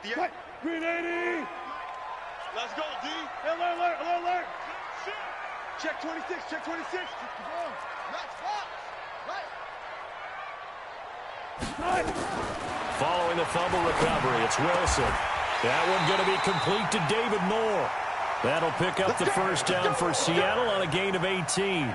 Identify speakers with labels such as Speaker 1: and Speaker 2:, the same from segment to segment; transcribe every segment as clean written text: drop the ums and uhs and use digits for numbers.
Speaker 1: 58.
Speaker 2: Green 80.
Speaker 1: Let's go, D.
Speaker 2: Alert.
Speaker 1: Check 26, check 26.
Speaker 2: Keep going.
Speaker 1: Nice fox.
Speaker 2: Right.
Speaker 3: Following the fumble recovery, it's Wilson. That one going to be complete to David Moore. That'll pick up the first down for Seattle on a gain of 18.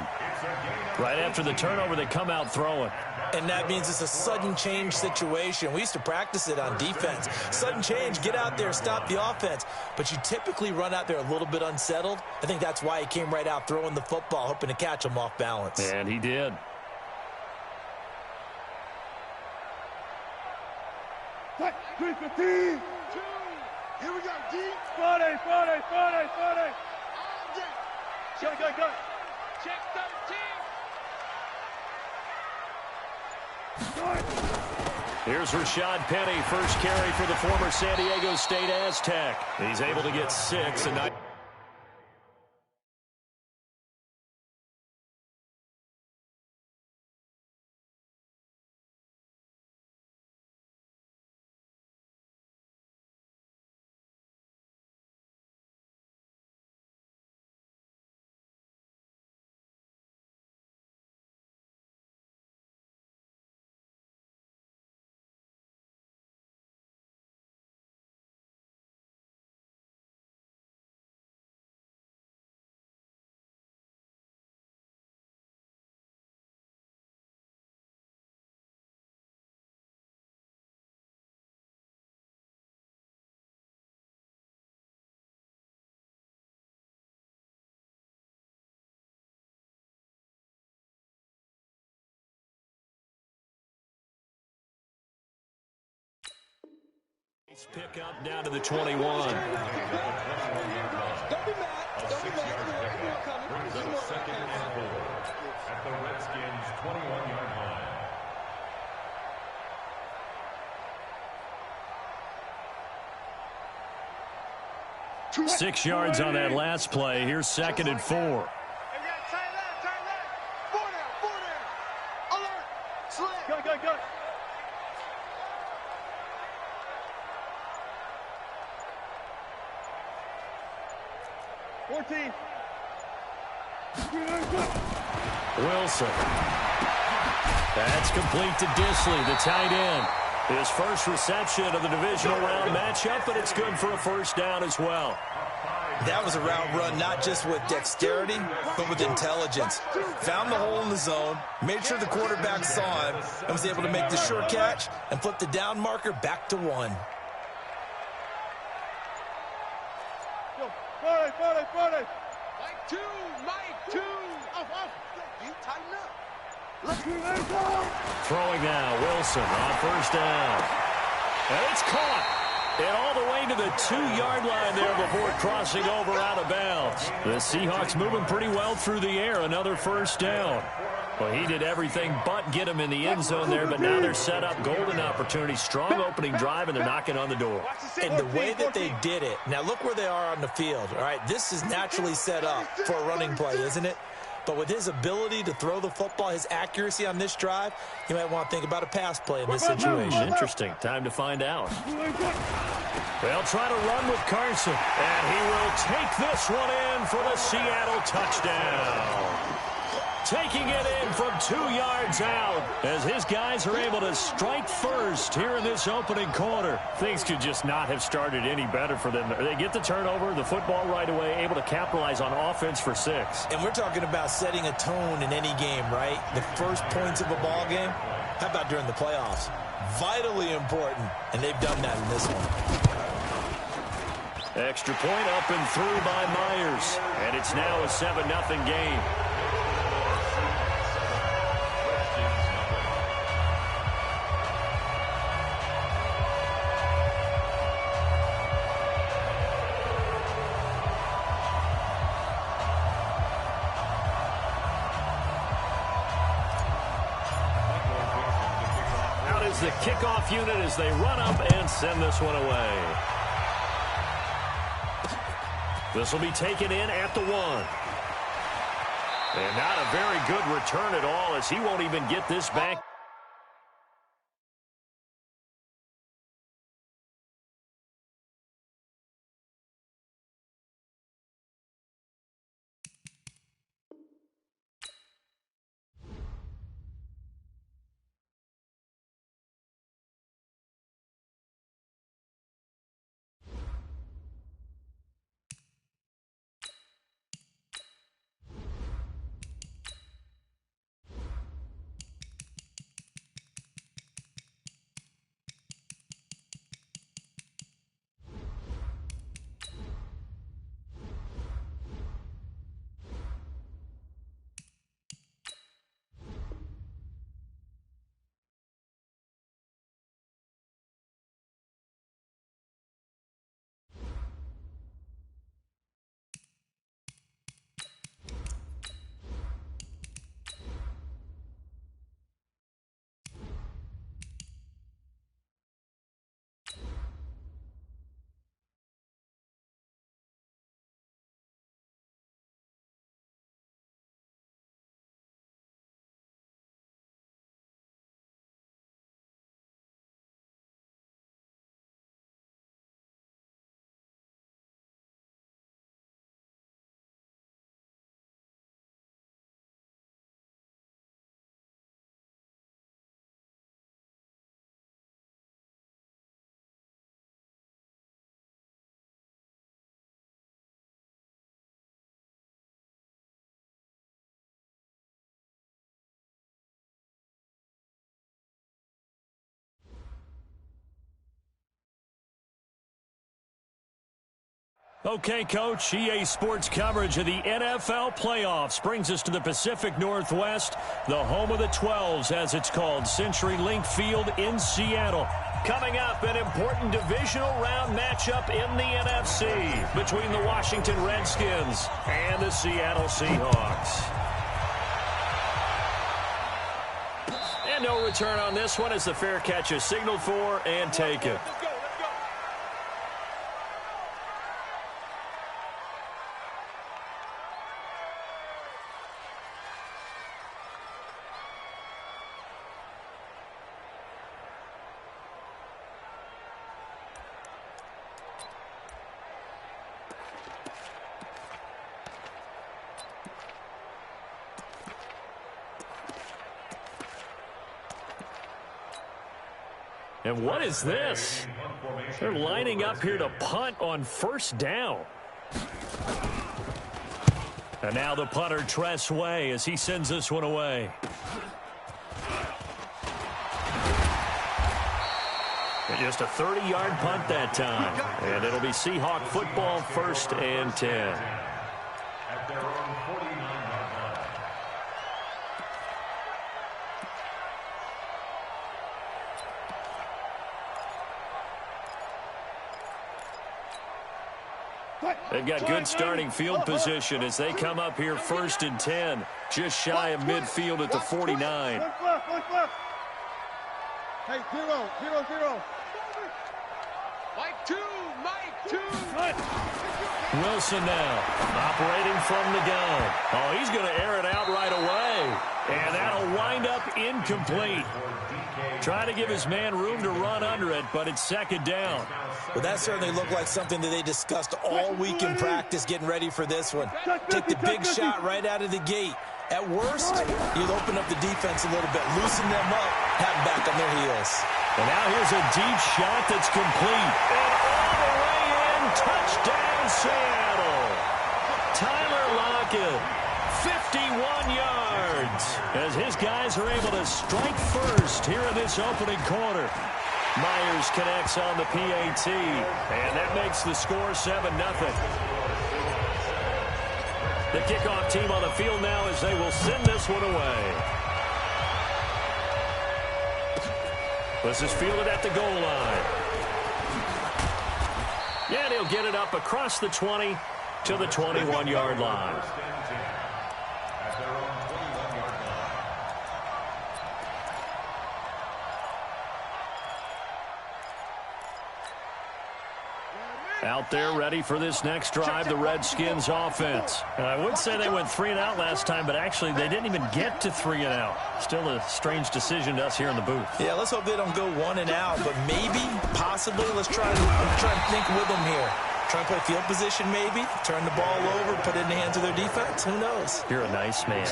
Speaker 3: Right after the turnover, they come out throwing.
Speaker 4: And that means it's a sudden change situation. We used to practice it on defense. Sudden change, get out there, stop the offense. But you typically run out there a little bit unsettled. I think that's why he came right out throwing the football, hoping to catch him off balance.
Speaker 3: And he did.
Speaker 2: Green 15.
Speaker 1: Here we go, D.
Speaker 2: 40. Go.
Speaker 1: Check 13.
Speaker 3: Here's Rashad Penny, first carry for the former San Diego State Aztec. He's able to get 6 and 9. Pick up down to the 21.
Speaker 1: Don't be mad. Don't be mad. More coming.
Speaker 5: Brings up second and 4 at the Redskins' 21-yard line.
Speaker 3: 6 yards on that last play. Here's second and 4.
Speaker 1: Hey, we got tight left. 4 down. Alert. Slam.
Speaker 2: Go. 14.
Speaker 3: Wilson. That's complete to Disley, the tight end. His first reception of the divisional round matchup, but it's good for a first down as well.
Speaker 4: That was a route run not just with dexterity, but with intelligence. Found the hole in the zone, made sure the quarterback saw him, and was able to make the sure catch and flip the down marker back to 1.
Speaker 2: 40.
Speaker 1: Mike 2. Off. You tighten up.
Speaker 3: Throwing now, Wilson on first down. And it's caught. And all the way to the 2-yard line there before crossing over out of bounds. The Seahawks moving pretty well through the air. Another first down. Well, he did everything but get him in the end zone there, but now they're set up. Golden opportunity, strong opening drive, and they're knocking on the door.
Speaker 4: And the way that they did it, now look where they are on the field. All right, this is naturally set up for a running play, isn't it? But with his ability to throw the football, his accuracy on this drive, you might want to think about a pass play in this situation.
Speaker 3: Interesting. Time to find out. They'll try to run with Carson, and he will take this one in for the Seattle touchdown. Taking it in from 2 yards out as his guys are able to strike first here in this opening quarter. Things could just not have started any better for them. They get the turnover, the football right away, able to capitalize on offense for 6.
Speaker 4: And we're talking about setting a tone in any game, right? The first points of a ball game. How about during the playoffs? Vitally important, and they've done that in this one.
Speaker 3: Extra point up and through by Myers, and it's now a 7-0 game. The kickoff unit as they run up and send this one away. This will be taken in at the 1. And not a very good return at all as he won't even get this back. Okay, Coach, EA Sports coverage of the NFL playoffs brings us to the Pacific Northwest, the home of the 12s, as it's called, CenturyLink Field in Seattle. Coming up, an important divisional round matchup in the NFC between the Washington Redskins and the Seattle Seahawks. And no return on this one as the fair catch is signaled for and taken. And what is this? They're lining up here to punt on first down. And now the punter, Tress Way, as he sends this one away. And just a 30-yard punt that time. And it'll be Seahawk football, 1st and 10.
Speaker 5: At their own 49-yard line.
Speaker 3: They've got good starting field position as they come up here 1st and 10, just shy of midfield at the 49.
Speaker 2: Left. Hey, 0.
Speaker 1: Mike 2, Mike 2.
Speaker 3: Wilson now operating from the gun. Oh, he's going to air it out right away. And that'll wind up incomplete. Trying to give his man room to run under it, but it's 2nd down.
Speaker 4: Well, that certainly looked like something that they discussed all week in practice getting ready for this one. Take the big shot right out of the gate. At worst, you'll open up the defense a little bit, loosen them up, have them back on their heels.
Speaker 3: And now here's a deep shot that's complete. And all the way in, touchdown Seattle. Tyler Lockett, 51 yards, as his guys are able to strike first here in this opening quarter. Myers connects on the PAT, and that makes the score 7-0. The kickoff team on the field now as they will send this one away. This is fielded at the goal line. And he'll get it up across the 20 to the 21-yard line.
Speaker 5: At their own 21-yard line.
Speaker 3: Out there ready for this next drive, the Redskins offense. And I would say they went 3 and out last time, but actually they didn't even get to 3 and out. Still a strange decision to us here in the booth.
Speaker 4: Yeah, let's hope they don't go 1 and out, but maybe, possibly, let's try and think with them here. Try and play field position maybe, turn the ball over, put it in the hands of their defense. Who knows?
Speaker 3: You're a nice man.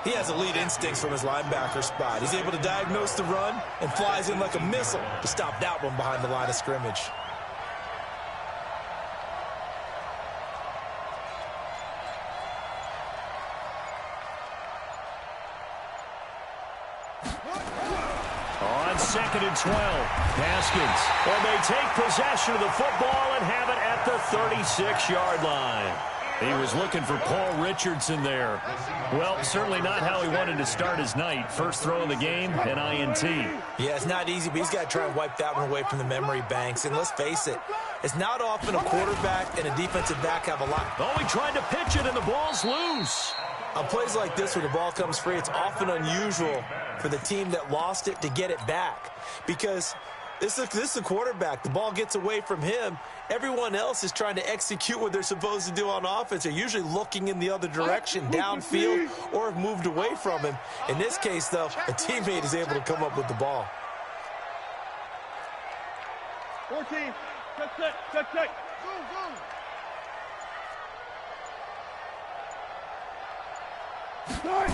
Speaker 4: He has elite instincts from his linebacker spot. He's able to diagnose the run and flies in like a missile to stop that one behind the line of scrimmage.
Speaker 3: On 2nd and 12, Haskins. And they take possession of the football and have it at the 36-yard line. He was looking for Paul Richardson there. Well, certainly not how he wanted to start his night. First throw of the game, an INT.
Speaker 4: Yeah, it's not easy, but he's got to try and wipe that one away from the memory banks. And let's face it, it's not often a quarterback and a defensive back have a lot.
Speaker 3: Oh, he tried to pitch it, and the ball's loose.
Speaker 4: On plays like this where the ball comes free, it's often unusual for the team that lost it to get it back. Because this is the quarterback. The ball gets away from him. Everyone else is trying to execute what they're supposed to do on offense. They're usually looking in the other direction, downfield, or have moved away from him. In this case, though, a teammate is able to come up with the ball.
Speaker 2: 14. Check. Go.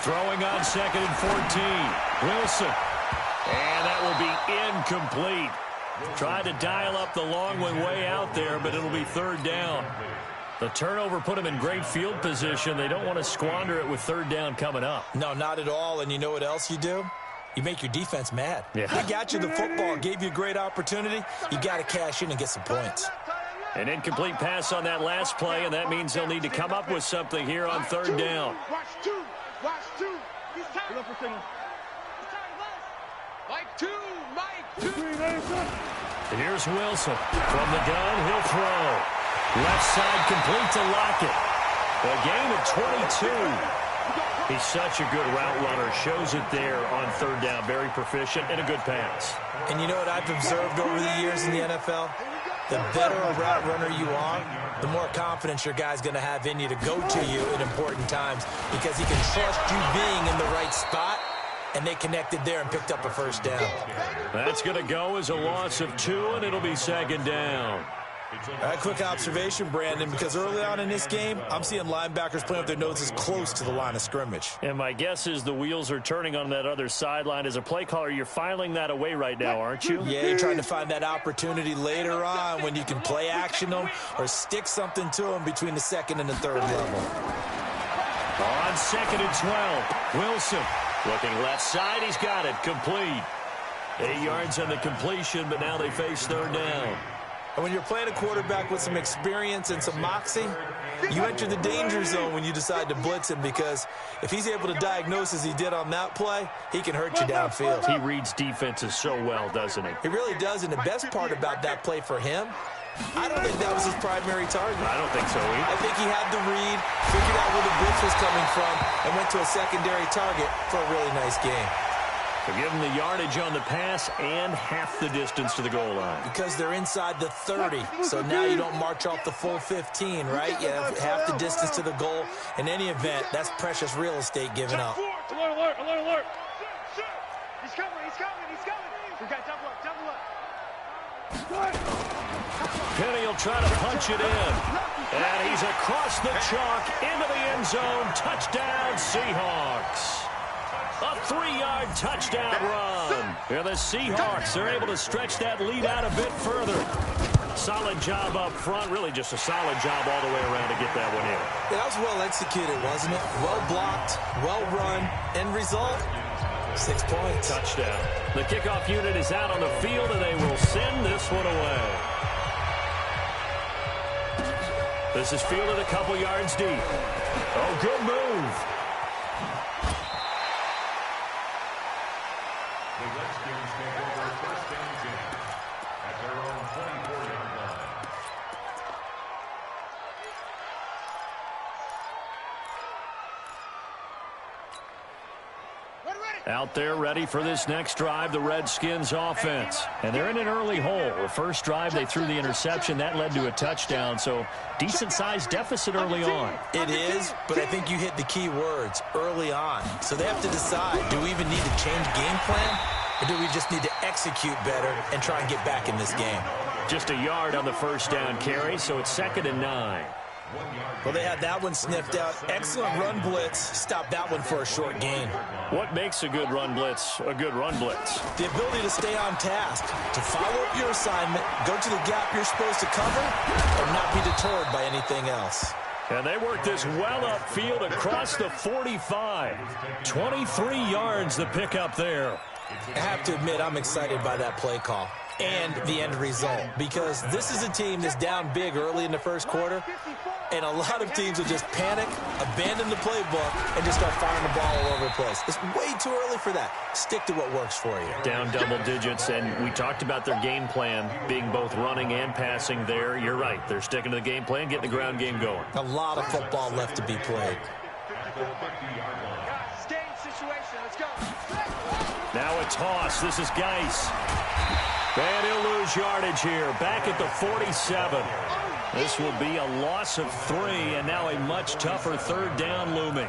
Speaker 3: Throwing on 2nd and 14. Wilson. And that will be incomplete. Tried to dial up the long one way out there, but it'll be 3rd down. The turnover put them in great field position. They don't want to squander it with 3rd down coming up.
Speaker 4: No, not at all. And you know what else you do? you make your defense mad.
Speaker 3: Yeah.
Speaker 4: They got you the football, gave you a great opportunity. You got to cash in and get some points.
Speaker 3: An incomplete pass on that last play, and that means they'll need to come up with something here on third down.
Speaker 1: Watch two. Watch two. He's tired.
Speaker 2: Look for signal.
Speaker 1: He's tired, Wes. Mike two. Mike two.
Speaker 3: Here's Wilson. From the gun, he'll throw. Left side complete to Lockett. A gain of 22. He's such a good route runner. Shows it there on third down. Very proficient and a good pass.
Speaker 4: And you know what I've observed over the years in the NFL? The better a route runner you are, the more confidence your guy's going to have in you to go to you in important times because he can trust you being in the right spot, and they connected there and picked up a first down.
Speaker 3: That's going to go as a loss of 2, and it'll be second down.
Speaker 4: All right, quick observation, Brandon, because early on in this game, I'm seeing linebackers playing with their noses close to the line of scrimmage.
Speaker 3: And my guess is the wheels are turning on that other sideline. As a play caller, you're filing that away right now, aren't you?
Speaker 4: Yeah, you're trying to find that opportunity later on when you can play action them or stick something to them between the second and the third level.
Speaker 3: On second and 12, Wilson looking left side. He's got it. Complete. 8 yards on the completion, but now they face third down.
Speaker 4: And when you're playing a quarterback with some experience and some moxie, you enter the danger zone when you decide to blitz him because if he's able to diagnose as he did on that play, he can hurt you downfield.
Speaker 3: He reads defenses so well, doesn't he?
Speaker 4: He really does, and the best part about that play for him, I don't think that was his primary target.
Speaker 3: I don't think so either.
Speaker 4: I think he had the read, figured out where the blitz was coming from, and went to a secondary target for a really nice game.
Speaker 3: So give him the yardage on the pass and half the distance to the goal line.
Speaker 4: Because they're inside the 30, so now you don't march off the full 15, right? You have half the distance to the goal. In any event, that's precious real estate given up.
Speaker 2: Alert, alert, alert, alert.
Speaker 1: He's coming. He's coming. He's coming. We got double up. Double up.
Speaker 3: Penny will try to punch it in. And he's across the chalk into the end zone. Touchdown, Seahawks. A 3-yard touchdown run. Yeah, the Seahawks are able to stretch that lead out a bit further. Solid job up front. Really just a solid job all the way around to get that one in.
Speaker 4: Yeah, that was well executed, wasn't it? Well blocked, well run. End result, 6 points.
Speaker 3: Touchdown. The kickoff unit is out on the field, and they will send this one away. This is fielded a couple yards deep. Oh, good move.
Speaker 5: The Redskins take over first and 10 at their own 24-yard line.
Speaker 3: Out there ready for this next drive, the Redskins offense. And they're in an early hole. The first drive, they threw the interception. That led to a touchdown, so decent-sized deficit early on.
Speaker 4: It is, but I think you hit the key words, early on. So they have to decide, do we even need to change game plan, or do we just need to execute better and try and get back in this game?
Speaker 3: Just a yard on the first down carry, so it's 2nd and 9.
Speaker 4: Well, they had that one sniffed out. Excellent run blitz. Stopped that one for a short gain.
Speaker 3: What makes a good run blitz a good run blitz?
Speaker 4: The ability to stay on task, to follow up your assignment, go to the gap you're supposed to cover, and not be deterred by anything else.
Speaker 3: And they work this well upfield across the 45. 23 yards the pickup there.
Speaker 4: I have to admit, I'm excited by that play call and the end result because this is a team that's down big early in the first quarter, and a lot of teams will just panic, abandon the playbook, and just start firing the ball all over the place. It's way too early for that. Stick to what works for you.
Speaker 3: Down double digits, and we talked about their game plan being both running and passing there. You're right. They're sticking to the game plan, getting the ground game going.
Speaker 4: A lot of football left to be played.
Speaker 1: Game situation. Let's go.
Speaker 3: Now a toss. This is Geis. And he'll lose yardage here. Back at the 47. This will be a loss of 3, and now a much tougher third down looming.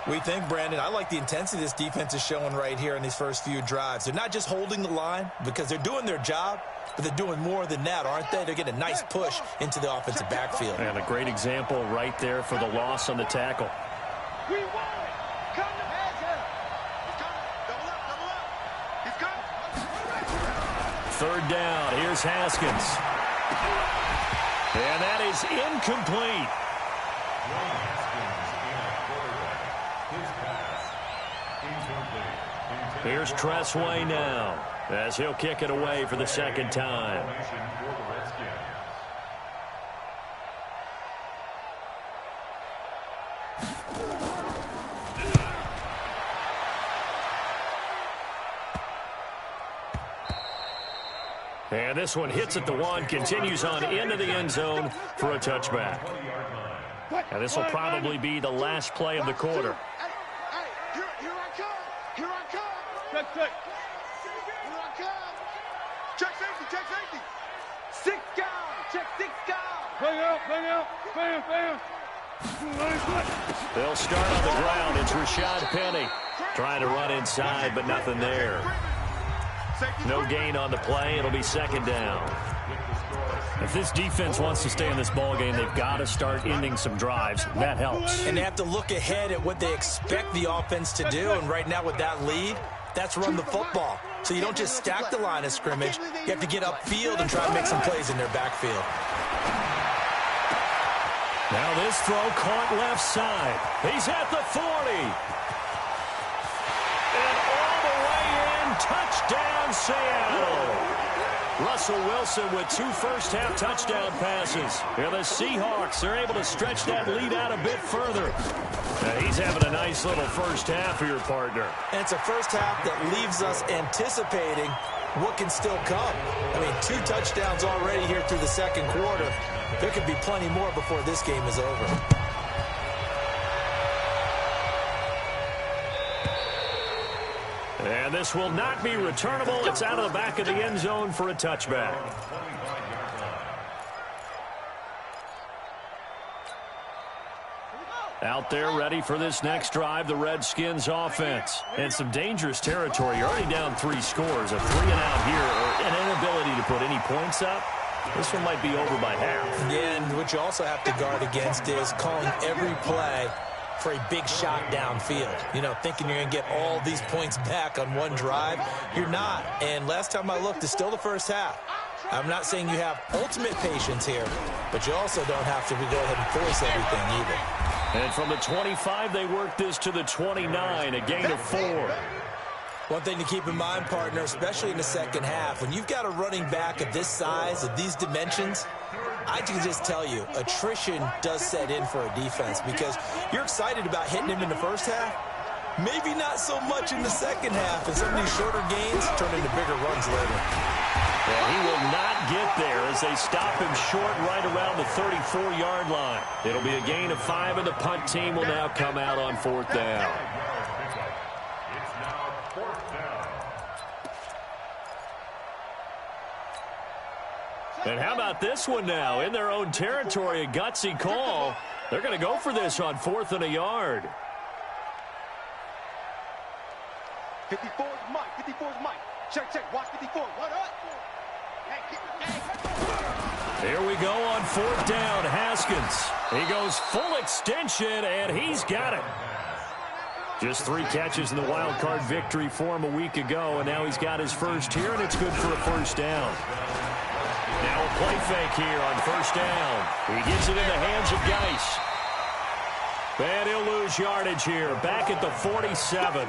Speaker 4: We think, Brandon, I like the intensity this defense is showing right here in these first few drives. They're not just holding the line because they're doing their job, but they're doing more than that, aren't they? They're getting a nice push into the offensive backfield.
Speaker 3: And a great example right there for the loss on the tackle.
Speaker 1: We won it. Come to heads. He's coming. Double up. He's coming.
Speaker 3: Third down. Here's Haskins. And that is incomplete. Here's Tressway now as he'll kick it away for the second time. And this one hits at the one, continues on into the end zone for a touchback. And this will probably be the last play of the quarter.
Speaker 1: Hey, here I come. Here I come.
Speaker 2: Check.
Speaker 1: Here I come. Check safety. 6 down. Check 6 down.
Speaker 2: Bang out. Bam.
Speaker 3: They'll start on the ground. It's Rashad Penny trying to run inside, but nothing there. No gain on the play. It'll be second down.
Speaker 6: If this defense wants to stay in this ballgame, they've got to start ending some drives. That helps.
Speaker 4: And they have to look ahead at what they expect the offense to do. And right now with that lead, that's run the football. So you don't just stack the line of scrimmage. You have to get upfield and try to make some plays in their backfield.
Speaker 3: Now this throw caught left side. He's at the 40. And all the way in, touchdown Seattle. Russell Wilson with 2 first-half touchdown passes. And the Seahawks are able to stretch that lead out a bit further. Now he's having a nice little first half for your partner.
Speaker 4: And it's a first half that leaves us anticipating what can still come. I mean, 2 touchdowns already here through the second quarter. There could be plenty more before this game is over.
Speaker 3: And this will not be returnable. It's out of the back of the end zone for a touchback. Out there ready for this next drive, the Redskins offense. And some dangerous territory. You're already down 3 scores. A 3-and-out here, or an inability to put any points up. This one might be over by half.
Speaker 4: Yeah, and what you also have to guard against is calling every play for a big shot downfield. You know, thinking you're going to get all these points back on one drive. You're not. And last time I looked, it's still the first half. I'm not saying you have ultimate patience here, but you also don't have to go ahead and force everything either.
Speaker 3: And from the 25, they work this to the 29, a gain of 4.
Speaker 4: One thing to keep in mind, partner, especially in the second half, when you've got a running back of this size, of these dimensions, I can just tell you, attrition does set in for a defense because you're excited about hitting him in the first half. Maybe not so much in the second half, and some of these shorter gains turn into bigger runs later.
Speaker 3: And he will not get there as they stop him short right around the 34-yard line. It'll be a gain of 5, and the punt team will now come out on 4th down.
Speaker 5: It's now 4th down.
Speaker 3: And how about this one now? In their own territory, a gutsy call. They're going to go for this on 4th and a yard.
Speaker 1: 54 is Mike. Check. Watch 54. What up?
Speaker 3: Here we go on 4th down. Haskins. He goes full extension, and he's got it. Just 3 catches in the wild card victory for him a week ago, and now he's got his first here, and it's good for a first down. Now a play fake here on 1st down. He gets it in the hands of Geis. And he'll lose yardage here. Back at the 47.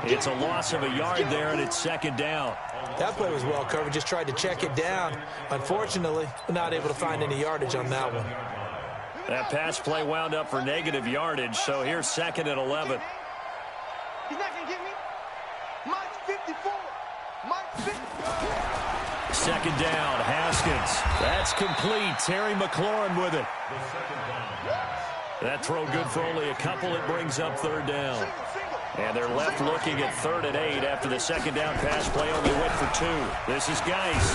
Speaker 3: It's a loss of a yard there, and it's 2nd down.
Speaker 4: That play was well covered. Just tried to check it down. Unfortunately, not able to find any yardage on that one.
Speaker 3: That pass play wound up for negative yardage, so here's 2nd and 11.
Speaker 1: He's not going to get me. Mike's 54. Mike's 54.
Speaker 3: 2nd down, Haskins. That's complete. Terry McLaurin with it. That throw good for only a couple. It brings up 3rd down. And they're left looking at 3rd and 8 after the 2nd down pass play only went for 2. This is Geis.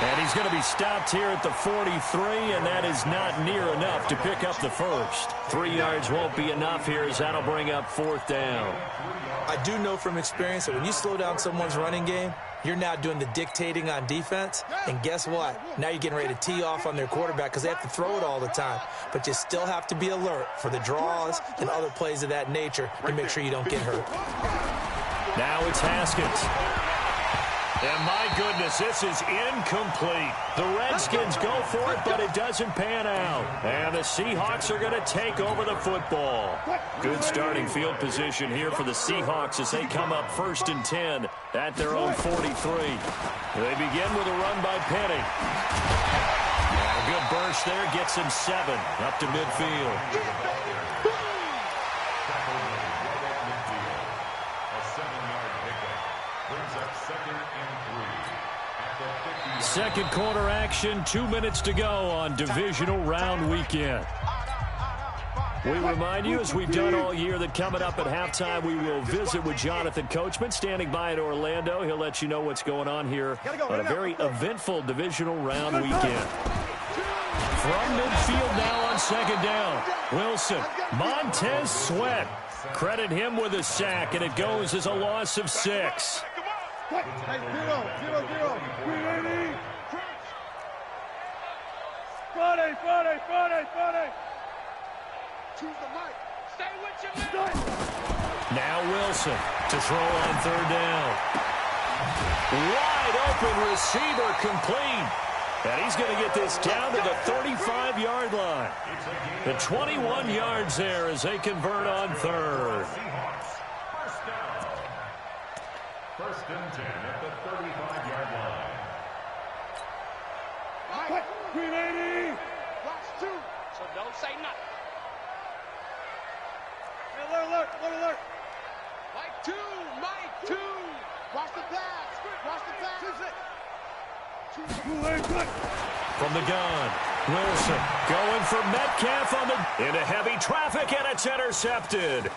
Speaker 3: And he's going to be stopped here at the 43, and that is not near enough to pick up the first. 3 yards won't be enough here as that'll bring up 4th down.
Speaker 4: I do know from experience that when you slow down someone's running game, you're now doing the dictating on defense. And guess what? Now you're getting ready to tee off on their quarterback because they have to throw it all the time. But you still have to be alert for the draws and other plays of that nature to make sure you don't get hurt.
Speaker 3: Now it's Haskins. And my goodness, this is incomplete. The Redskins go for it, but it doesn't pan out. And the Seahawks are going to take over the football. Good starting field position here for the Seahawks as they come up 1st and 10 at their own 43. They begin with a run by Penny. A good burst there gets him 7 up to midfield. Second quarter action, 2 minutes to go on divisional round weekend. We remind you, as we've done all year, that coming up at halftime, we will visit with Jonathan Coachman, standing by in Orlando. He'll let you know what's going on here on a very eventful divisional round weekend. From midfield now on 2nd down. Wilson, Montez Sweat. Credit him with a sack, and it goes as a loss of 6.
Speaker 2: Hey, 0-0-0. 380. Friday.
Speaker 1: Choose the mic. Stay with your man.
Speaker 3: Now Wilson to throw on 3rd down. Wide open receiver complete. And he's going to get this down to the 35-yard line. The 21 yards there as they convert on 3rd.
Speaker 5: First and 10 at the 35-yard line.
Speaker 2: Mike, 380.
Speaker 1: Watch 2. So don't say nothing.
Speaker 2: Alert.
Speaker 1: Mike 2. Watch the pass.
Speaker 3: From the gun, Wilson going for Metcalf on the into heavy traffic, and it's intercepted.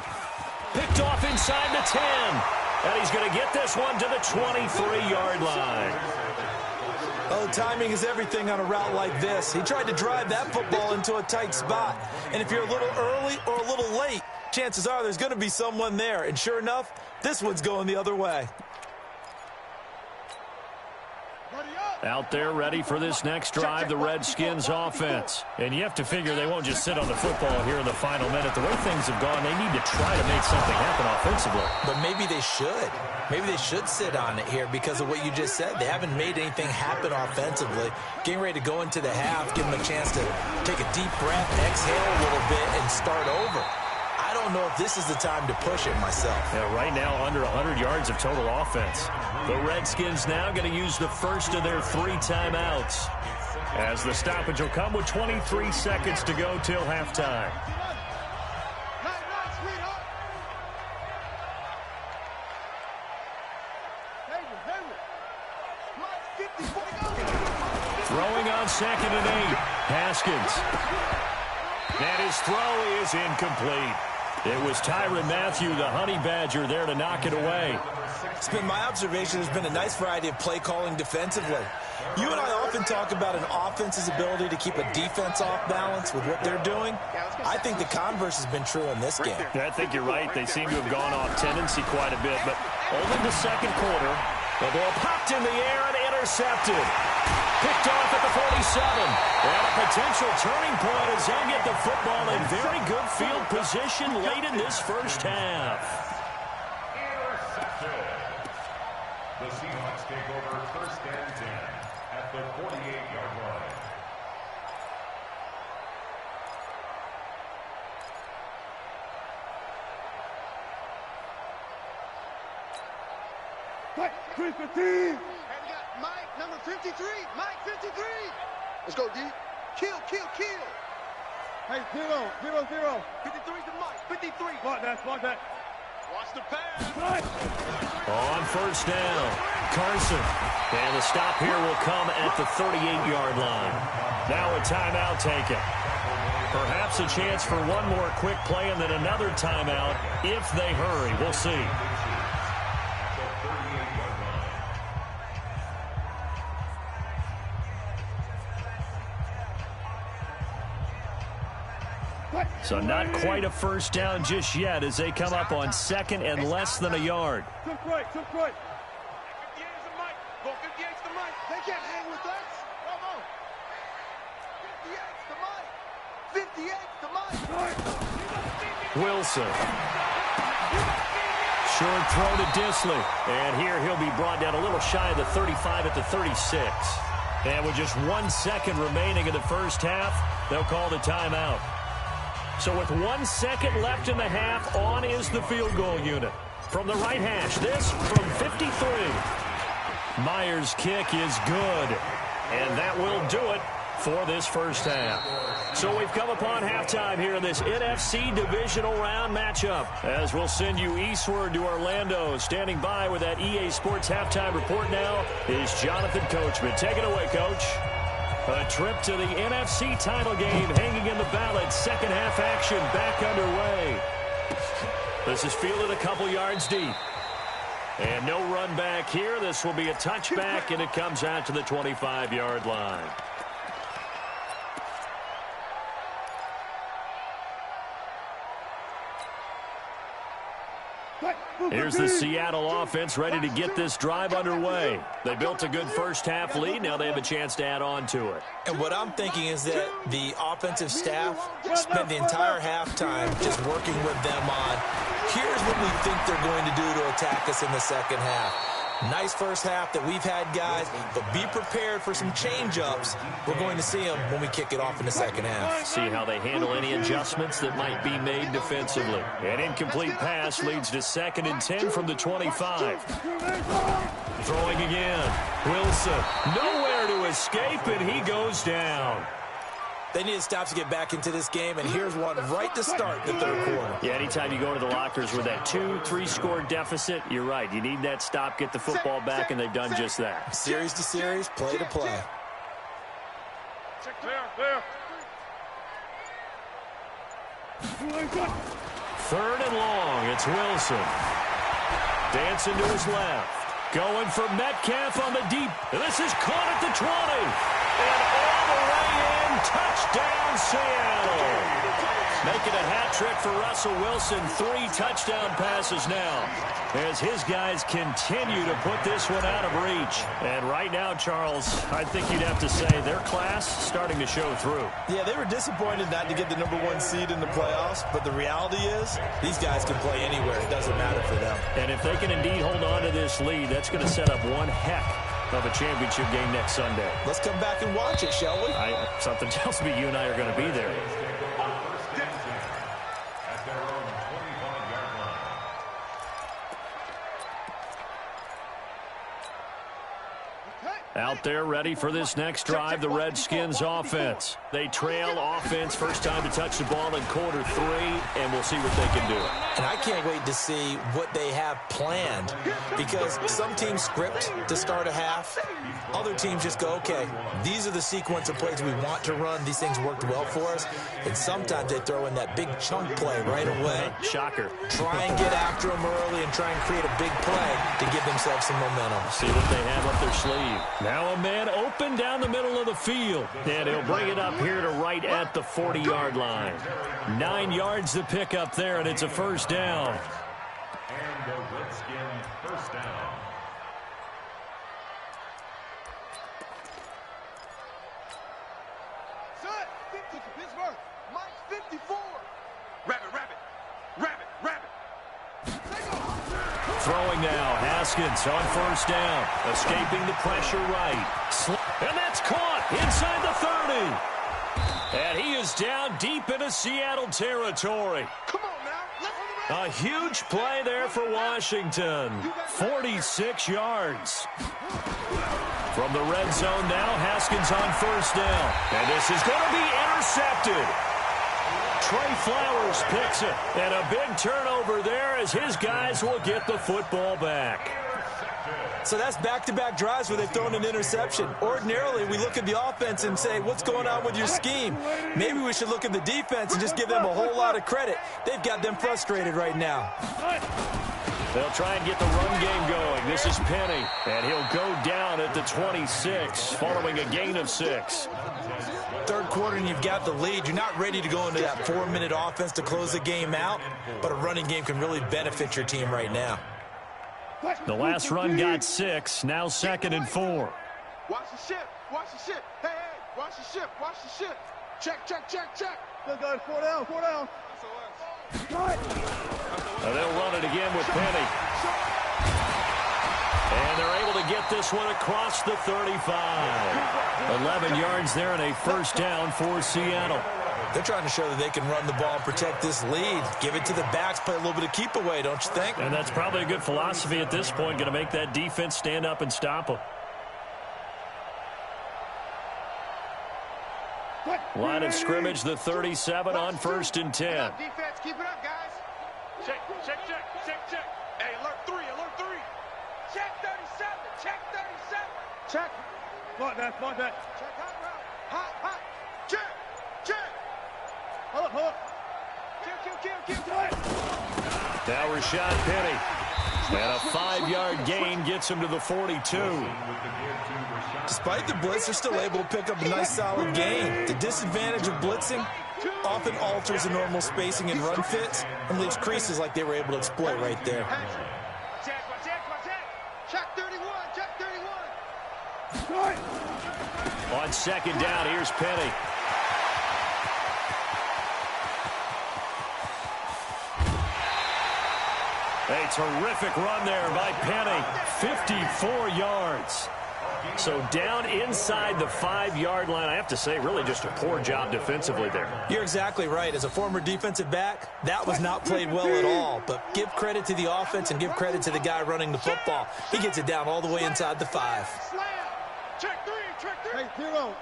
Speaker 3: Picked off inside the 10. And he's going to get this one to the 23-yard line.
Speaker 4: Oh, timing is everything on a route like this. He tried to drive that football into a tight spot. And if you're a little early or a little late, chances are there's going to be someone there. And sure enough, this one's going the other way.
Speaker 3: Out there ready for this next drive, the Redskins offense. And you have to figure they won't just sit on the football here in the final minute. The way things have gone, they need to try to make something happen offensively.
Speaker 4: But maybe they should. Maybe they should sit on it here because of what you just said. They haven't made anything happen offensively. Getting ready to go into the half, give them a chance to take a deep breath, exhale a little bit, and start over. I don't know if this is the time to push it myself.
Speaker 3: Yeah, right now under 100 yards of total offense. The Redskins now going to use the first of their 3 timeouts, as the stoppage will come with 23 seconds to go till halftime. Throwing on 2nd and 8. Haskins. And his throw is incomplete. It was Tyrann Mathieu, the Honey Badger, there to knock it away.
Speaker 4: It's been my observation there's been a nice variety of play calling defensively. You and I often talk about an offense's ability to keep a defense off balance with what they're doing. I think the converse has been true in this game.
Speaker 3: I think you're right. They seem to have gone off tendency quite a bit, but only the second quarter. The ball popped in the air and intercepted. Picked off at the 47. And a potential turning point as they'll get the football in very good field position late in this first half.
Speaker 5: Intercepted. The Seahawks take over 1st and 10 at the 48-yard line.
Speaker 2: Mike, 315.
Speaker 1: And we got Mike, number 53. Mike, 53. Let's go, D. Kill.
Speaker 2: Hey, 0-0-0.
Speaker 1: 53's the Mike. 53.
Speaker 2: Block that.
Speaker 1: Watch the pass.
Speaker 2: Right.
Speaker 3: On 1st down, Carson. And the stop here will come at the 38-yard line. Now a timeout taken. Perhaps a chance for one more quick play and then another timeout if they hurry. We'll see. So not quite a first down just yet as they come up on 2nd and less than a yard.
Speaker 2: Took right.
Speaker 1: 58's the Mike. Go 58's the Mike. They can't hang with us. Come on. 58's the Mike. 58's the Mike.
Speaker 3: Wilson. Short throw to Disley. And here he'll be brought down a little shy of the 35 at the 36. And with just 1 second remaining in the first half, they'll call the timeout. So with 1 second left in the half, on is the field goal unit. From the right hash, this from 53. Myers' kick is good. And that will do it for this first half. So we've come upon halftime here in this NFC divisional round matchup. As we'll send you eastward to Orlando. Standing by with that EA Sports halftime report now is Jonathan Coachman. Take it away, Coach. A trip to the NFC title game hanging in the balance. Second half action back underway. This is fielded a couple yards deep. And no run back here. This will be a touchback, and it comes out to the 25-yard line. Here's the Seattle offense ready to get this drive underway. They built a good first half lead. Now they have a chance to add on to it.
Speaker 4: And what I'm thinking is that the offensive staff spent the entire halftime just working with them on, here's what we think they're going to do to attack us in the second half. Nice first half that we've had, guys, but be prepared for some change-ups. We're going to see them when we kick it off in the second half.
Speaker 3: See how they handle any adjustments that might be made defensively. An incomplete pass leads to 2nd and 10 from the 25. Throwing again. Wilson, nowhere to escape, and he goes down.
Speaker 4: They need to stop to get back into this game, and here's one right to start the third quarter.
Speaker 3: Yeah, anytime you go to the lockers with that 2-3 score deficit, you're right. You need that stop, get the football back, and they've done just that.
Speaker 4: Series to series, play to play.
Speaker 2: Clear.
Speaker 3: 3rd and long, it's Wilson. Dancing to his left. Going for Metcalf on the deep. This is caught at the 20. And all the way in. Touchdown, Seattle. Making a hat trick for Russell Wilson. 3 touchdown passes now as his guys continue to put this one out of reach. And right now, Charles, I think you'd have to say their class starting to show through.
Speaker 4: Yeah, they were disappointed not to get the #1 seed in the playoffs, but the reality is these guys can play anywhere. It doesn't matter for them.
Speaker 3: And if they can indeed hold on to this lead, that's going to set up one heck of a championship game next Sunday.
Speaker 4: Let's come back and watch it, shall we?
Speaker 3: Something tells me you and I are going to be there. Out there ready for this next drive, the Redskins offense. They trail offense, first time to touch the ball in quarter 3, and we'll see what they can do.
Speaker 4: And I can't wait to see what they have planned, because some teams script to start a half. Other teams just go, okay, these are the sequence of plays we want to run. These things worked well for us. And sometimes they throw in that big chunk play right away.
Speaker 3: Shocker.
Speaker 4: Try and get after them early and try and create a big play to give themselves some momentum.
Speaker 3: See what they have up their sleeve. Now a man open down the middle of the field. And he'll bring it up here to right at the 40-yard line. 9 yards to pick up there, and it's a first down.
Speaker 5: And the Redskins first down.
Speaker 1: Son, 50 to Pittsburgh. Mike 54. Rabbit.
Speaker 3: Throwing now, Haskins on first down. Escaping the pressure right. And that's caught inside the 30. And he is down deep into Seattle territory.
Speaker 1: Come on now.
Speaker 3: A huge play there for Washington. 46 yards. From the red zone now, Haskins on first down. And this is going to be intercepted. Trey Flowers picks it. And a big turnover there as his guys will get the football back.
Speaker 4: So that's back-to-back drives where they've thrown an interception. Ordinarily, we look at the offense and say, what's going on with your scheme? Maybe we should look at the defense and just give them a whole lot of credit. They've got them frustrated right now.
Speaker 3: They'll try and get the run game going. This is Penny, and he'll go down at the 26 following a gain of 6.
Speaker 4: Third quarter and you've got the lead. You're not ready to go into that 4-minute offense to close the game out, but a running game can really benefit your team right now.
Speaker 3: The last run got 6, now 2nd and 4.
Speaker 1: Watch the ship. Hey, watch the ship. Check.
Speaker 2: Good guys, 4 down.
Speaker 3: They'll run it again with Penny. And they're able to get this one across the 35. 11 yards there and a first down for Seattle.
Speaker 4: They're trying to show that they can run the ball and protect this lead. Give it to the backs, play a little bit of keep away, don't you think?
Speaker 3: And that's probably a good philosophy at this point, going to make that defense stand up and stop them. Line of scrimmage, the 37 on 1st and 10.
Speaker 1: Defense, keep it up, guys. Check. Hey, alert 3. Check 37. Check.
Speaker 2: Spot that.
Speaker 1: Check hot. Check.
Speaker 2: Hold up.
Speaker 1: Kill.
Speaker 3: Now Rashad Penny. And a 5-yard gain gets him to the 42.
Speaker 4: Despite the blitz, they're still able to pick up a nice solid gain. The disadvantage of blitzing often alters the normal spacing and run fits and leaves creases like they were able to exploit right there.
Speaker 1: Check 31.
Speaker 3: On 2nd down, here's Penny. A terrific run there by Penny. 54 yards. So down inside the 5-yard line. I have to say, really just a poor job defensively there.
Speaker 4: You're exactly right. As a former defensive back, that was not played well at all. But give credit to the offense and give credit to the guy running the football. He gets it down all the way inside the 5.
Speaker 1: Check 3.
Speaker 2: Hey, 0.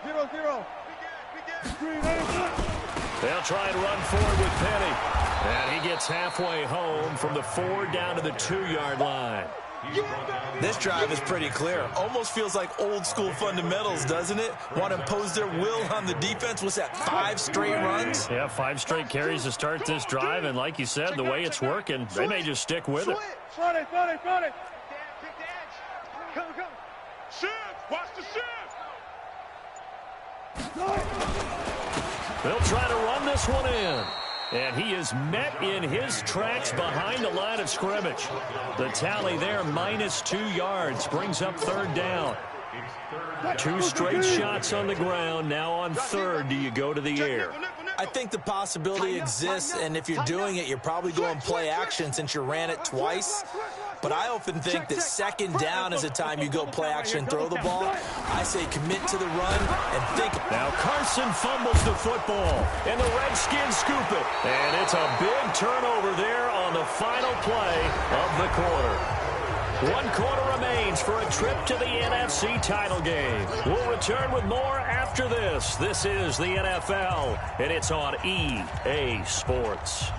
Speaker 3: They'll try and run forward with Penny. And he gets halfway home from the 4 down to the 2-yard line.
Speaker 4: This drive is pretty clear. Almost feels like old school fundamentals, doesn't it? Want to impose their will on the defense. What's that, 5 straight runs?
Speaker 3: Yeah, 5 straight carries to start this drive. And like you said, the way it's working, they may just stick with it.
Speaker 2: Front it.
Speaker 1: Pick the edge. Come. Shift. Watch the shift.
Speaker 3: They'll try to run this one in. And he is met in his tracks behind the line of scrimmage. The tally there, -2 yards, brings up 3rd down. 2 straight shots on the ground. Now on 3rd, do you go to the air?
Speaker 4: I think the possibility exists, and if you're doing it, you're probably going play action since you ran it twice. But I often think that 2nd down is the time you go play action and throw the ball. I say commit to the run and think.
Speaker 3: Now Carson fumbles the football, and the Redskins scoop it. And it's a big turnover there on the final play of the quarter. 1 quarter remains for a trip to the NFC title game. We'll return with more after this. This is the NFL, and it's on EA Sports.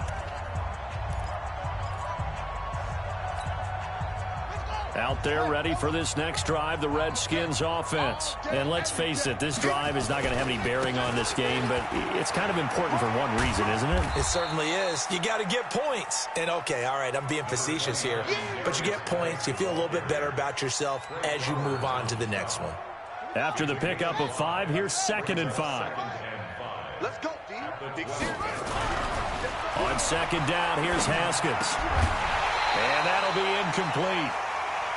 Speaker 3: Out there ready for this next drive, the Redskins offense. And let's face it, this drive is not going to have any bearing on this game, but it's kind of important for one reason, isn't it?
Speaker 4: It certainly is. You got to get points. And okay, all right, I'm being facetious here, but you get points, you feel a little bit better about yourself as you move on to the next one.
Speaker 3: After the pickup of 5, here's 2nd and 5.
Speaker 1: Let's go, D.
Speaker 3: On 2nd down, here's Haskins. And that'll be incomplete.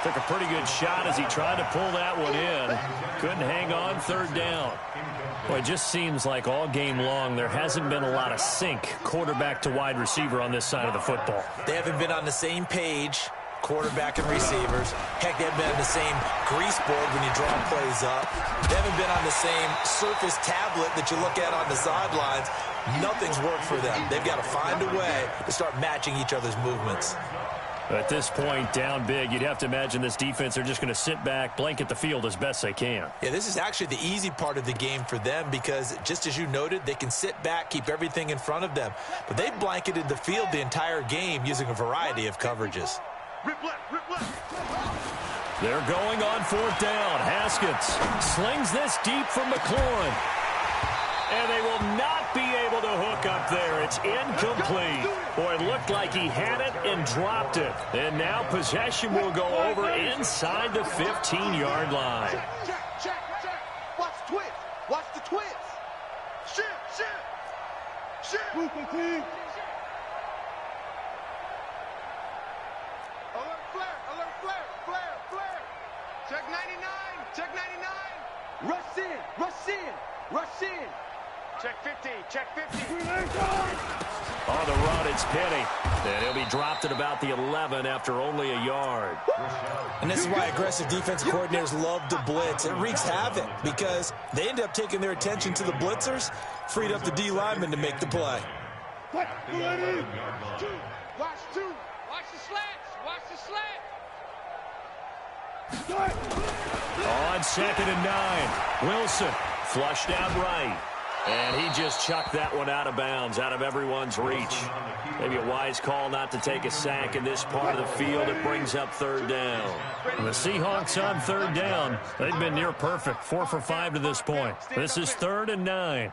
Speaker 3: Took a pretty good shot as he tried to pull that one in. Couldn't hang on 3rd down. Well, it just seems like all game long there hasn't been a lot of sync quarterback to wide receiver on this side of the football.
Speaker 4: They haven't been on the same page, quarterback and receivers. Heck, they haven't been on the same grease board when you draw plays up. They haven't been on the same surface tablet that you look at on the sidelines. Nothing's worked for them. They've got to find a way to start matching each other's movements.
Speaker 3: At this point, down big, you'd have to imagine this defense are just going to sit back, blanket the field as best they can.
Speaker 4: Yeah, this is actually the easy part of the game for them because, just as you noted, they can sit back, keep everything in front of them. But they've blanketed the field the entire game using a variety of coverages.
Speaker 1: Rip left.
Speaker 3: They're going on 4th down. Haskins slings this deep from McLaurin. And they will not be able to hook up there. It's incomplete. Boy, it looked like he had it and dropped it. And now possession will go over inside the 15-yard line.
Speaker 1: Check. Watch the twist. Watch the twist. Shift.
Speaker 2: Boost the team.
Speaker 1: Alert flare. Check 99. Rush in. Check 50. Check 50.
Speaker 3: On the run, it's Penny. And he'll be dropped at about the 11 after only a yard.
Speaker 4: And this is why aggressive defensive coordinators love to blitz. It wreaks havoc because they end up taking their attention to the blitzers, freed up the D lineman to make the play.
Speaker 1: Watch two. Watch the slants. Watch the slant.
Speaker 3: On 2nd and 9, Wilson flushed out right. And he just chucked that one out of bounds, out of everyone's reach. Maybe a wise call not to take a sack in this part of the field. It brings up 3rd down.
Speaker 6: The Seahawks on 3rd down. They've been near perfect, 4 for 5 to this point. This is 3rd and 9.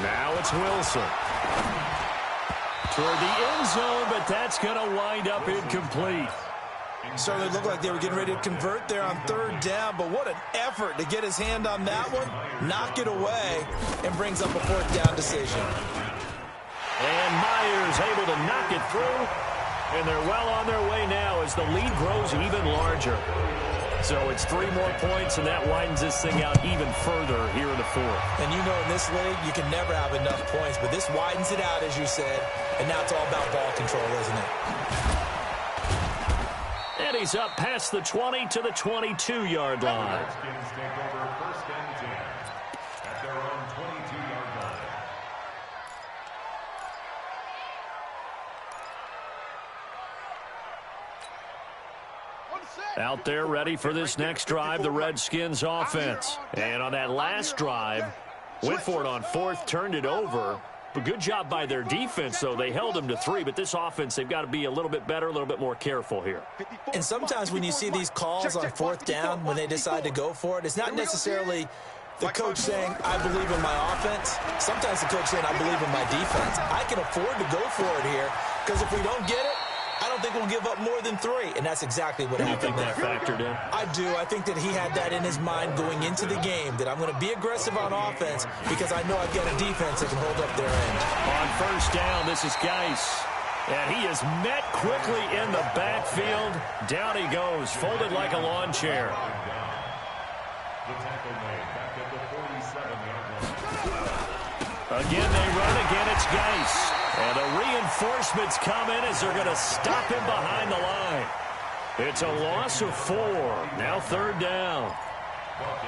Speaker 3: Now it's Wilson. Toward the end zone, but that's going to wind up incomplete.
Speaker 4: Certainly looked like they were getting ready to convert there on 3rd down, but what an effort to get his hand on that one, knock it away, and brings up a 4th down decision.
Speaker 3: And Myers able to knock it through, and they're well on their way now as the lead grows even larger. So it's 3 more points, and that widens this thing out even further here in the 4th.
Speaker 4: And you know in this league, you can never have enough points, but this widens it out, as you said, and now it's all about ball control, isn't it?
Speaker 3: And he's up past the 20 to the 22-yard line.
Speaker 5: Redskins take over 1st and 10 at their own 22-yard line.
Speaker 3: Out there ready for this next drive, the Redskins offense. And on that last drive, went for it on 4th, turned it over. But good job by their defense, though. They held them to 3, but this offense, they've got to be a little bit better, a little bit more careful here.
Speaker 4: And sometimes when you see these calls on 4th down, when they decide to go for it, it's not necessarily the coach saying, I believe in my offense. Sometimes the coach saying, I believe in my defense. I can afford to go for it here, because if we don't get it, I don't think we'll give up more than 3, and that's exactly what happened there.
Speaker 3: You think that factored in?
Speaker 4: I do. I think that he had that in his mind going into the game, that I'm going to be aggressive on offense because I know I've got a defense that can hold up their end.
Speaker 3: On 1st down, this is Geis. And he is met quickly in the backfield. Down he goes, folded like a lawn chair.
Speaker 5: The tackle made back at the 47-yard line.
Speaker 3: Again, they run. Again, it's Geis. And the reinforcements come in as they're going to stop him behind the line. It's a loss of 4. Now 3rd down.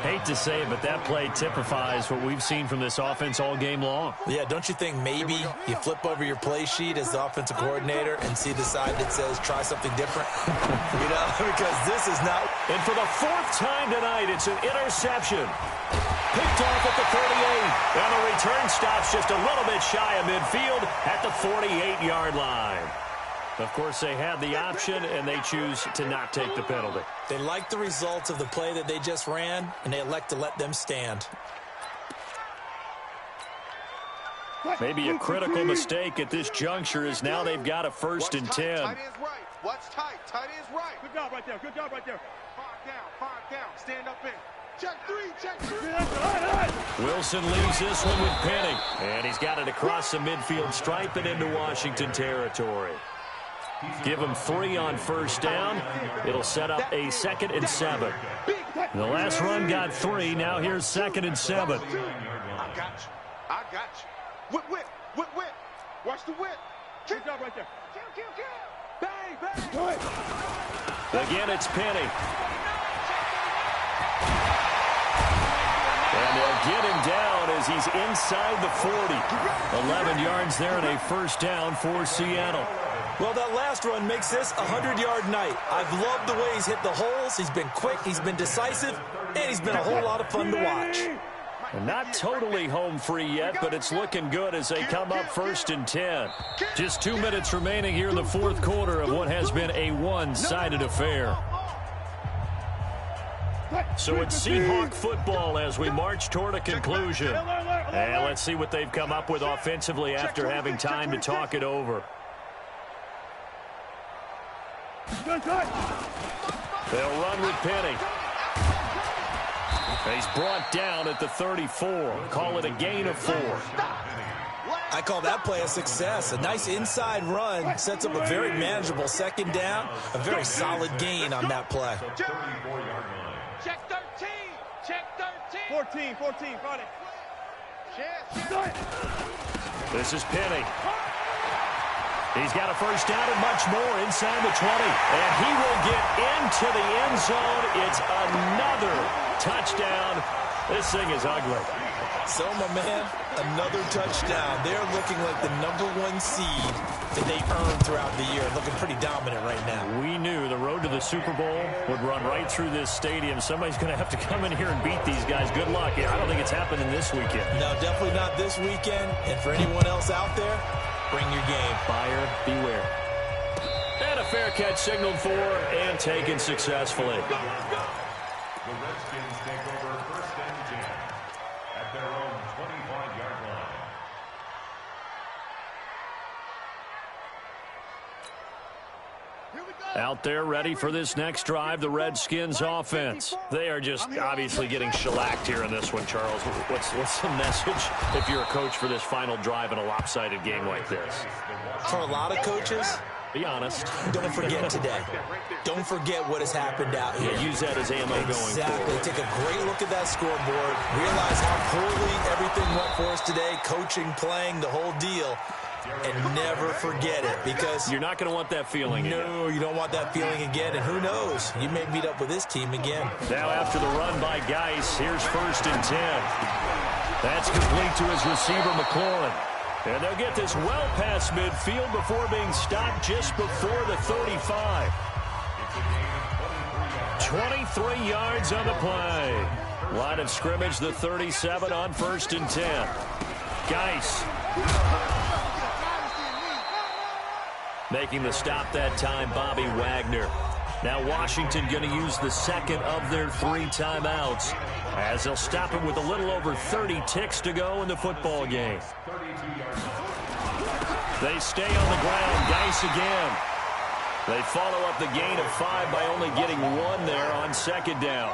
Speaker 6: Hate to say it, but that play typifies what we've seen from this offense all game long.
Speaker 4: Yeah, don't you think maybe you flip over your play sheet as the offensive coordinator and see the side that says try something different? You know, because this is not.
Speaker 3: And for the 4th time tonight, it's an interception. Picked off at the 38. And the return stops just a little bit shy of midfield at the 48-yard line. Of course, they had the option, and they choose to not take the penalty.
Speaker 4: They like the results of the play that they just ran, and they elect to let them stand.
Speaker 3: Maybe a critical mistake at this juncture is now they've got a 1st and 10.
Speaker 1: Tight end's right. Watch tight. Tight end's right.
Speaker 2: Good job right there. Good job right there.
Speaker 1: 5 down. Stand up in. Check 3. Check 3.
Speaker 3: Wilson leaves this one with Penny. And he's got it across the midfield stripe and into Washington territory. Give him 3 on 1st down. It'll set up a 2nd and 7.
Speaker 6: The last run got 3. Now here's 2nd and 7.
Speaker 1: I got you. I got you. Whip. Watch the whip.
Speaker 2: Good job right there.
Speaker 1: Kill. Bang.
Speaker 2: Do it.
Speaker 3: Again, it's Penny. And they'll get him down as he's inside the 40. 11 yards there and a 1st down for Seattle.
Speaker 4: Well, that last run makes this a 100-yard night. I've loved the way he's hit the holes. He's been quick, he's been decisive, and he's been a whole lot of fun to watch.
Speaker 3: And not totally home free yet, but it's looking good as they come up 1st and 10.
Speaker 6: Just 2 minutes remaining here in the 4th quarter of what has been a one-sided affair.
Speaker 3: So it's Seahawk football as we march toward a conclusion. And let's see what they've come up with offensively after having time to talk it over. They'll run with Penny. He's brought down at the 34. Call it a gain of 4.
Speaker 4: I call that play a success. A nice inside run sets up a very manageable 2nd down. A very solid gain on that play.
Speaker 1: Check 13. Check 13.
Speaker 2: 14, Friday.
Speaker 3: This is Penny. He's got a first down and much more inside the 20. And he will get into the end zone. It's another touchdown. This thing is ugly.
Speaker 4: So, my man, another touchdown. They're looking like the #1 seed that they earned throughout the year. Looking pretty dominant right now.
Speaker 3: We knew the road to the Super Bowl would run right through this stadium. Somebody's going to have to come in here and beat these guys. Good luck. I don't think it's happening this weekend.
Speaker 4: No, definitely not this weekend. And for anyone else out there, bring your game.
Speaker 3: Buyer beware. And a fair catch signaled for and taken successfully.
Speaker 5: The Redskins take over 1st and 10 at their own 25-yard line.
Speaker 3: Out there ready for this next drive, the Redskins offense. They are just obviously getting shellacked here in this one, Charles. What's the message if you're a coach for this final drive in a lopsided game like this?
Speaker 4: For a lot of coaches,
Speaker 3: be honest.
Speaker 4: Don't forget today. Don't forget what has happened out here.
Speaker 3: Yeah, use that as ammo going forward.
Speaker 4: Exactly. Take a great look at that scoreboard. Realize how poorly everything went for us today. Coaching, playing, the whole deal. And never forget it, because
Speaker 3: you're not going to want that feeling again.
Speaker 4: No, you don't want that feeling again. And who knows? You may meet up with this team again.
Speaker 3: Now after the run by Geis, here's 1st and 10. That's complete to his receiver, McLaurin. And they'll get this well past midfield before being stopped just before the 35. 23 yards on the play. Line of scrimmage, the 37 on 1st and 10. Geis making the stop that time, Bobby Wagner. Now Washington going to use the second of their 3 timeouts as they'll stop him with a little over 30 ticks to go in the football game. They stay on the ground. Geis again. They follow up the gain of 5 by only getting 1 there on 2nd down.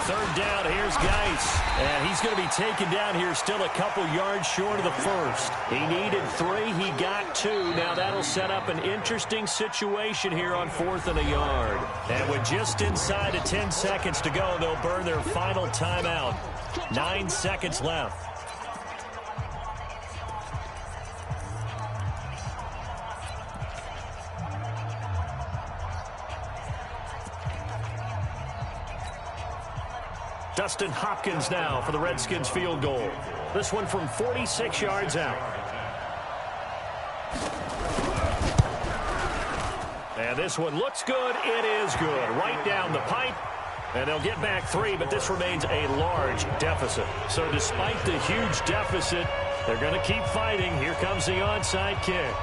Speaker 3: 3rd down, here's Geis. And he's going to be taken down here still a couple yards short of the 1st. He needed 3, he got 2. Now that'll set up an interesting situation here on 4th and a yard. And with just inside of 10 seconds to go, they'll burn their final timeout. 9 seconds left. Dustin Hopkins now for the Redskins field goal. This one from 46 yards out. And this one looks good. It is good. Right down the pipe. And they'll get back 3, but this remains a large deficit. So despite the huge deficit, they're going to keep fighting. Here comes the onside kick.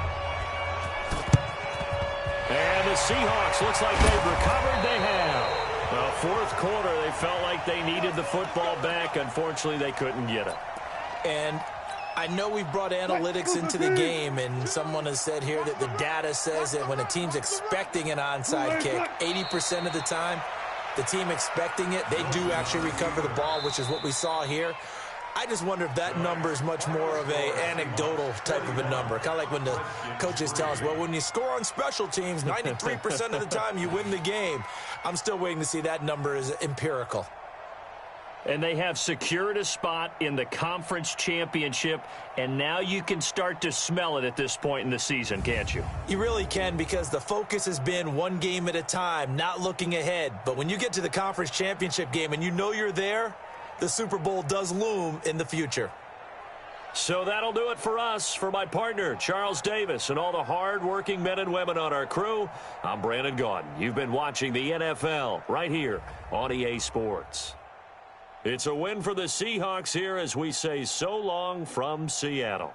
Speaker 3: And the Seahawks, looks like they've recovered. They have. Well, 4th quarter, they felt like they needed the football back. Unfortunately, they couldn't get it.
Speaker 4: And I know we've brought analytics into the game, and someone has said here that the data says that when a team's expecting an onside kick, 80% of the time, the team expecting it, they do actually recover the ball, which is what we saw here. I just wonder if that number is much more of a anecdotal type of a number. Kind of like when the coaches tell us, well, when you score on special teams, 93% of the time you win the game. I'm still waiting to see that number is empirical.
Speaker 3: And they have secured a spot in the conference championship, and now you can start to smell it at this point in the season, can't you?
Speaker 4: You really can, because the focus has been one game at a time, not looking ahead. But when you get to the conference championship game and you know you're there, the Super Bowl does loom in the future.
Speaker 3: So that'll do it for us. For my partner, Charles Davis, and all the hard-working men and women on our crew, I'm Brandon Gaudin. You've been watching the NFL right here on EA Sports. It's a win for the Seahawks here as we say so long from Seattle.